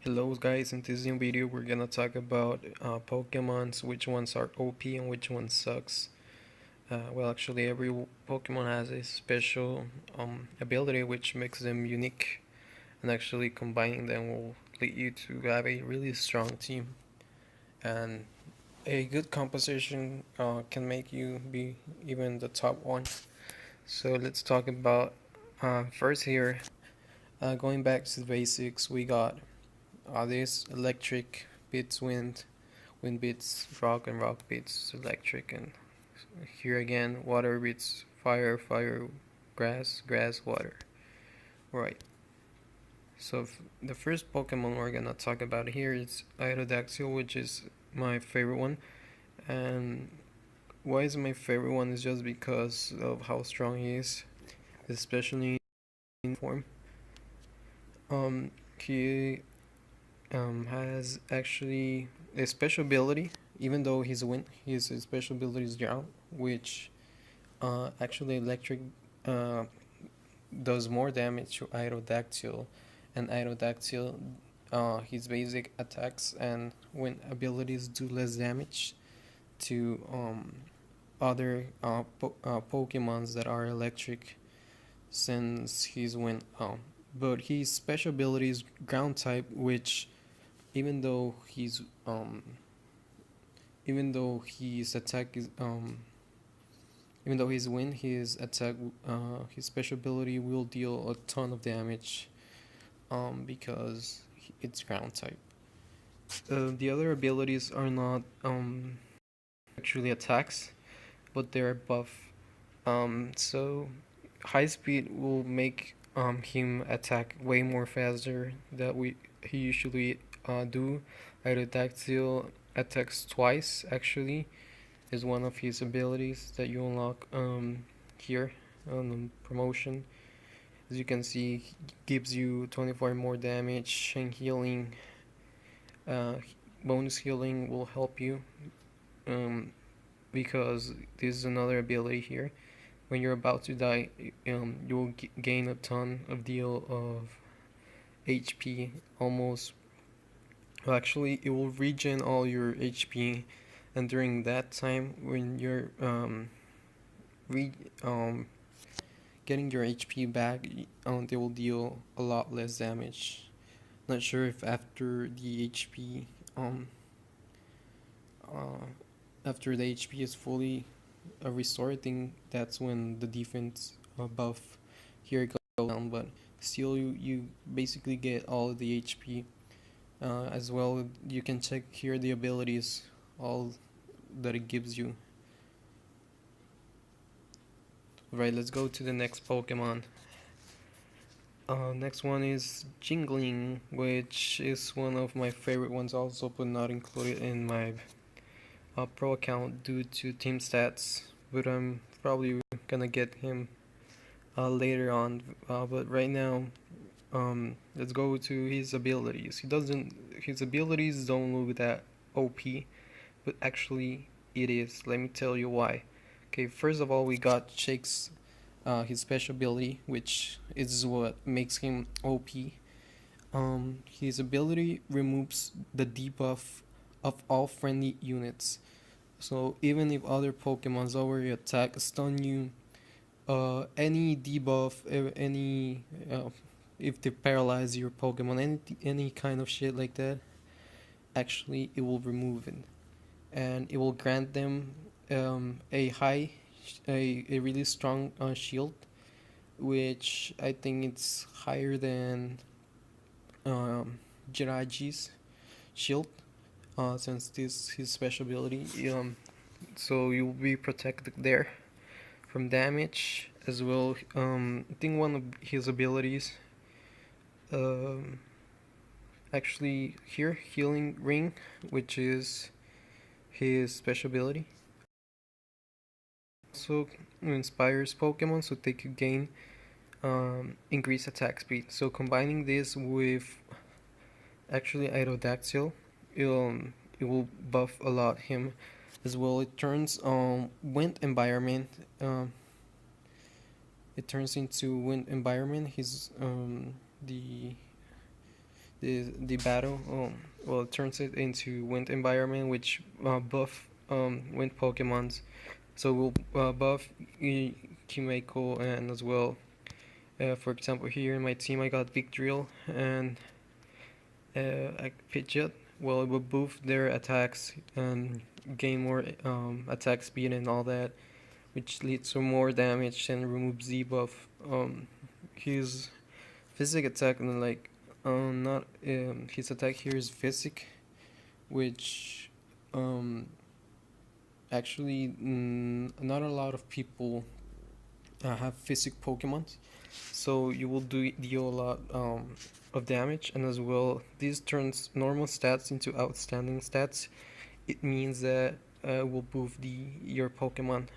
Hello guys, in this new video we're gonna talk about Pokemons, which ones are OP and which ones sucks. Well, actually every Pokemon has a special ability which makes them unique, and actually combining them will lead you to have a really strong team. And a good composition can make you be even the top one. So let's talk about first here, going back to the basics, we got this electric beats wind, wind beats rock, and rock beats electric. And here again, water beats fire, fire, grass, grass, water. Right. So the first Pokemon we're gonna talk about here is Aerodactyl, which is my favorite one. And why is my favorite one is just because of how strong he is, especially in form. He has actually a special ability, even though he's a wind, his special ability is ground, which actually electric uh, does more damage to Aerodactyl, and Aerodactyl, his basic attacks and wind abilities do less damage to other Pokemons that are electric, since he's wind. But his special ability is ground type, which even though he's even though his attack is even though he's wind, his attack his special ability will deal a ton of damage because it's ground type. The other abilities are not actually attacks, but they're buff. So high speed will make him attack way more faster that we he usually do. Aerodactyl attacks twice actually is one of his abilities that you unlock here on the promotion. As you can see, he gives you 24 more damage and healing. Uh, Bonus healing will help you um, because this is another ability here. When you're about to die, you will gain a ton of deal of HP, almost. Well, actually, it will regen all your HP, and during that time, when you're re getting your HP back, they will deal a lot less damage. Not sure if after the HP um uh after the HP is fully restored, I think that's when the defense buff here goes down. But still, you basically get all of the HP. As well, you can check here the abilities, all that it gives you. Right, let's go to the next Pokemon. Next one is Jingling, which is one of my favorite ones also, but not included in my pro account due to team stats. But I'm probably gonna get him later on. But right now, let's go to his abilities. His abilities don't look that OP, but actually it is. Let me tell you why. Okay, first of all, we got Shake's his special ability, which is what makes him OP. His ability removes the debuff of all friendly units. So even if other Pokemon's already attack, stun you, any debuff, any if they paralyze your Pokemon, any kind of shit like that, actually it will remove it, and it will grant them a really strong shield, which I think it's higher than um, Jiraji's shield, since this his special ability. So you'll be protected there from damage as well. I think one of his abilities, um, actually here, Healing Ring, which is his special ability. Also inspires Pokemon so they could gain increased attack speed. So combining this with actually Aerodactyl, it will buff a lot him as well. It turns wind environment. It turns into wind environment. His the the battle. Well, it turns it into wind environment, which buff wind Pokemons. So we'll buff Kimeko, and as well, for example, here in my team I got Victreal and Pidgeot. Well, it will boost their attacks and gain more attack speed and all that, which leads to more damage and removes debuff. His physic attack and like not his attack here is physic, which actually not a lot of people have physic Pokemon, so you will deal a lot of damage, and as well this turns normal stats into outstanding stats. It means that will boost your Pokemon.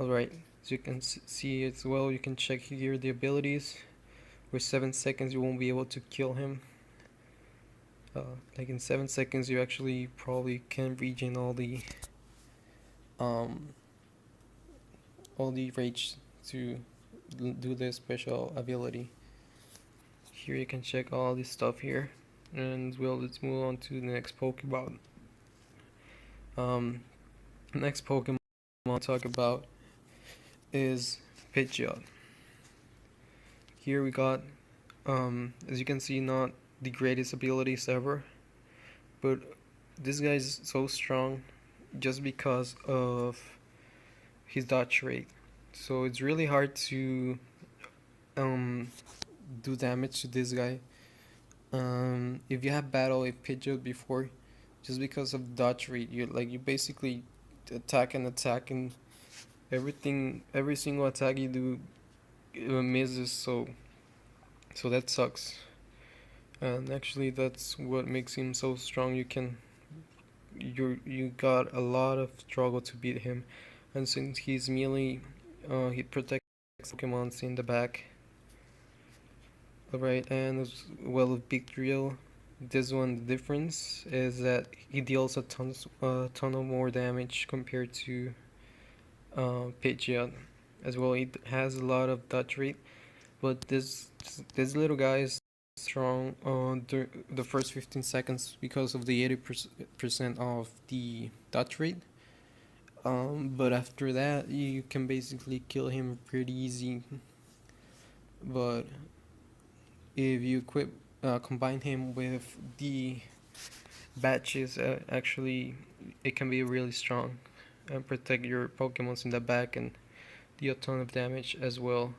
Alright, so you can see as well, you can check here the abilities. For 7 seconds you won't be able to kill him. Like in 7 seconds you actually probably can regen all the rage to do the special ability. Here you can check all this stuff here, and well, let's move on to the next Pokemon. Next Pokemon I'll talk about is Pidgeot. Here we got, as you can see, not the greatest abilities ever, but this guy's so strong just because of his dodge rate. So it's really hard to do damage to this guy. If you have battled a Pidgeot before, just because of dodge rate, you basically attack and every single attack you do misses. So that sucks. And actually, that's what makes him so strong. You got a lot of struggle to beat him, and since he's melee, he protects Pokemons in the back. Alright, and as well with Victreal, this one the difference is that he deals a ton of more damage compared to Pidgeot. As well, it has a lot of dodge rate, but this little guy is strong on the first 15 seconds because of the 80% of the dodge rate. But after that, you can basically kill him pretty easy. But if you combine him with the batches, actually it can be really strong and protect your Pokemons in the back and deal a ton of damage as well.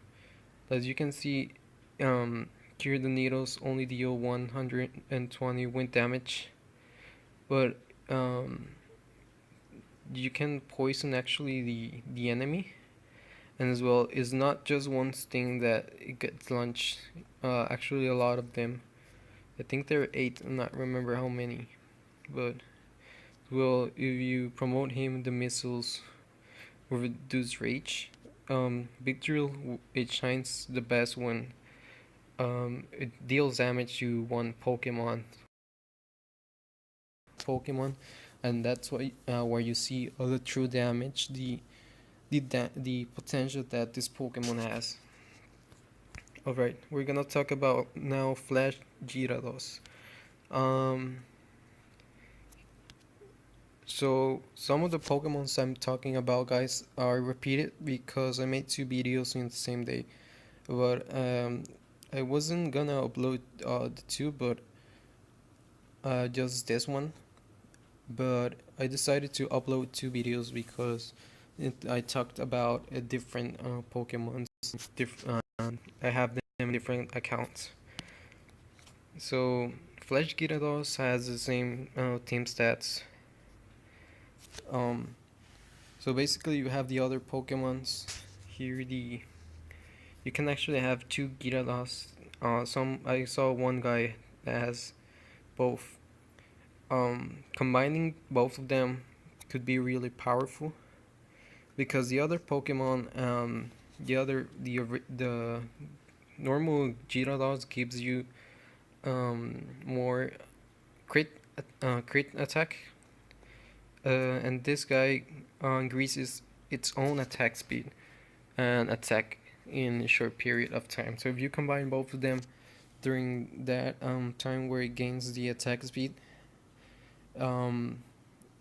As you can see, here the needles only deal 120 wind damage, but you can poison actually the enemy, and as well it's not just one sting that it gets launched. Actually a lot of them. I think there are 8, I not remember how many, but well, if you promote him, the missiles will reduce rage. Victreal, it shines the best when it deals damage to one Pokemon, and that's where you see all the true damage, the potential that this Pokemon has. Alright, we're gonna talk about now Flash Gyarados. Um, so some of the Pokemons I'm talking about, guys, are repeated because I made 2 videos in the same day, but I wasn't gonna upload the 2, but just this one. But I decided to upload 2 videos because I talked about a different Pokemon. I have them in different accounts. So Flash Gyarados has the same team stats. So basically, you have the other Pokemons here. You can actually have 2 Gyarados. I saw one guy that has both. Combining both of them could be really powerful because the other Pokemon, the normal Gyarados gives you more crit attack, and this guy increases its own attack speed and attack in a short period of time. So if you combine both of them, during that time where it gains the attack speed, um,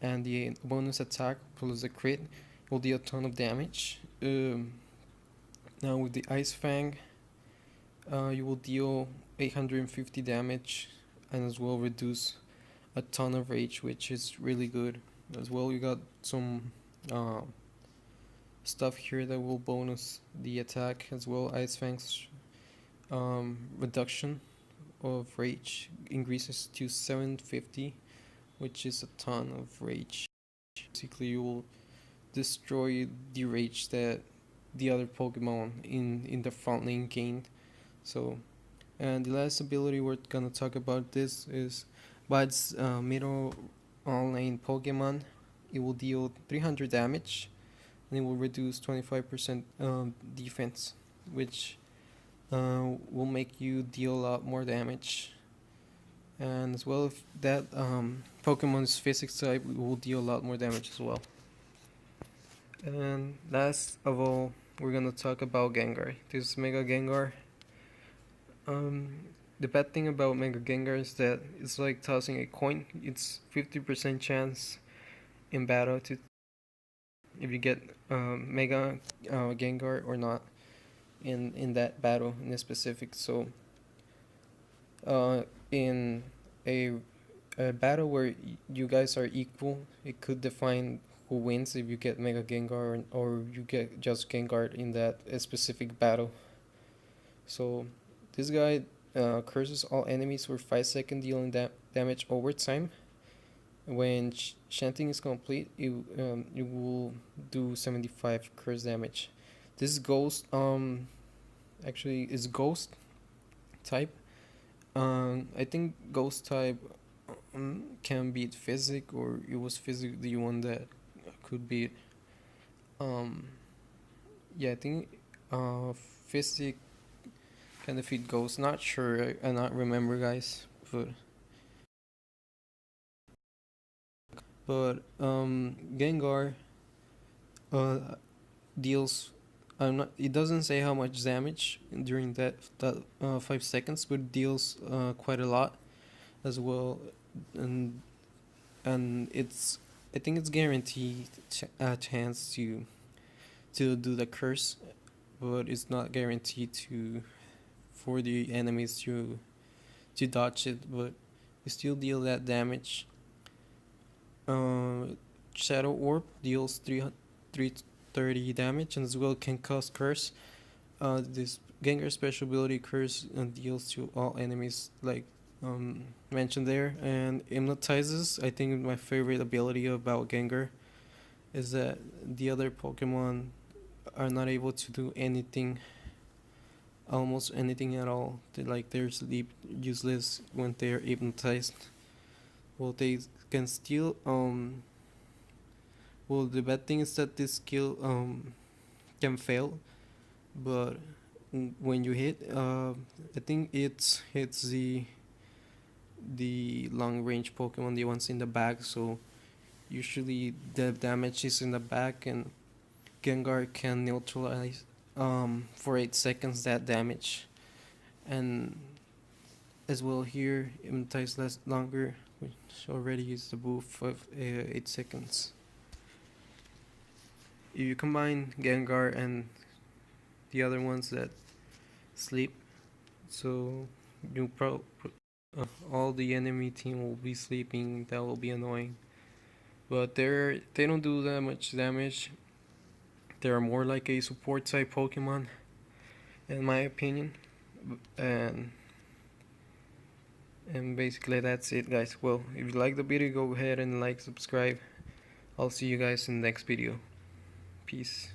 and the bonus attack plus the crit will deal a ton of damage. Now with the Ice Fang, you will deal 850 damage and as well reduce a ton of rage, which is really good. As well, you got some stuff here that will bonus the attack as well. Ice Fang's reduction of rage increases to 750, which is a ton of rage. Basically, you will destroy the rage that the other Pokemon in the front lane gained. So, and the last ability we're gonna talk about this is by its middle lane Pokemon. It will deal 300 damage and it will reduce 25% defense, which will make you deal a lot more damage. And as well, if that Pokemon's physics type, it will deal a lot more damage as well. And last of all, we're gonna talk about Gengar. This is Mega Gengar. The bad thing about Mega Gengar is that it's like tossing a coin. It's 50% chance in battle to if you get Mega Gengar or not in that battle in a specific. So in a battle where you guys are equal, it could define who wins if you get Mega Gengar or you get just Gengar in that specific battle. So this guy curses all enemies for 5 seconds, dealing damage over time. When chanting is complete, you will do 75 curse damage. This ghost actually is ghost type. I think ghost type can beat physic, or it was physic the one that could beat. Yeah, I think physic can defeat ghost. Not sure, I not remember, guys, but Gengar uh deals. I'm not. It doesn't say how much damage during that 5 seconds, but it deals quite a lot as well, and it's. I think it's guaranteed a chance to do the curse, but it's not guaranteed to for the enemies to dodge it. But you still deal that damage. Uh, Shadow Orb deals 330 damage and as well can cause curse. This Gengar special ability curse deals to all enemies like mentioned there, and hypnotizes. I think my favorite ability about Gengar is that the other Pokemon are not able to do anything, almost anything at all. They're sleep useless when they're hypnotized. Well, they can still well, the bad thing is that this skill can fail, but when you hit, I think it hits the long range Pokemon, the ones in the back. So usually the damage is in the back, and Gengar can neutralize for 8 seconds that damage, and as well here hypnotize less longer, which already is the buff of 8 seconds. If you combine Gengar and the other ones that sleep, so you all the enemy team will be sleeping. That will be annoying, but they don't do that much damage. They're more like a support type Pokemon, in my opinion, and basically that's it, guys. Well, if you like the video, go ahead and like, subscribe. I'll see you guys in the next video. Peace.